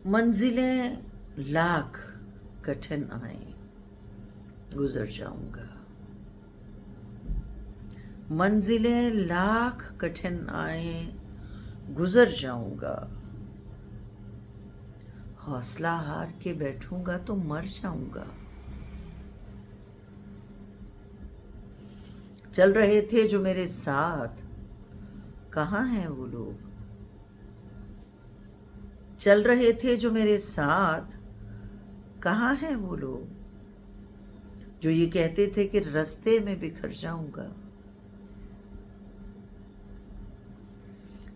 मंजिलें लाख कठिन आए गुजर जाऊंगा। मंजिलें लाख कठिन आए गुजर जाऊंगा। हौसला हार के बैठूंगा तो मर जाऊंगा। चल रहे थे जो मेरे साथ, कहाँ हैं वो लोग? चल रहे थे जो मेरे साथ, कहाँ हैं वो लोग जो ये कहते थे कि रास्ते में बिखर जाऊंगा।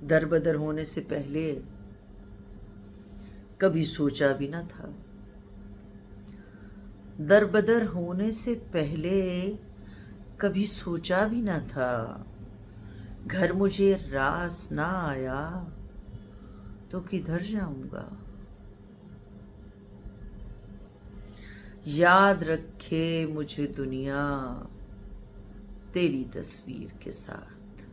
दरबदर होने से पहले कभी सोचा भी न था। दरबदर होने से पहले कभी सोचा भी न था। घर मुझे रास ना आया तो किधर जाऊंगा। याद रखे मुझे दुनिया तेरी तस्वीर के साथ।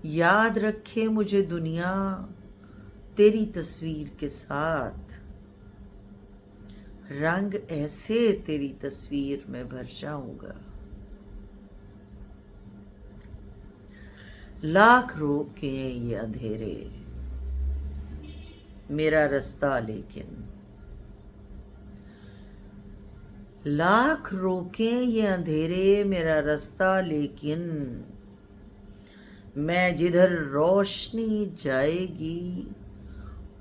याद रखे मुझे दुनिया तेरी तस्वीर के साथ। रंग ऐसे तेरी तस्वीर में भर जाऊंगा। लाख रोके ये अंधेरे मेरा रास्ता लेकिन। लाख रोके ये अंधेरे मेरा रास्ता लेकिन। मैं जिधर रोशनी जाएगी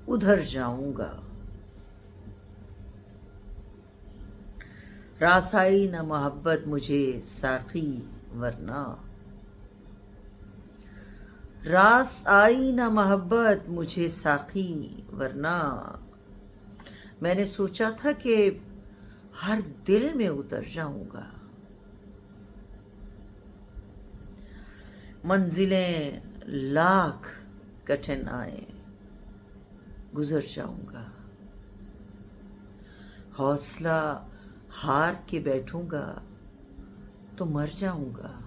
उधर जाऊंगा। रास आई न मोहब्बत मुझे साकी वरना। रास आई न मोहब्बत मुझे साकी वरना। मैंने सोचा था कि हर दिल में उतर जाऊंगा। मंजिलें लाख कठिन आए गुजर जाऊंगा। हौसला हार के बैठूंगा तो मर जाऊंगा।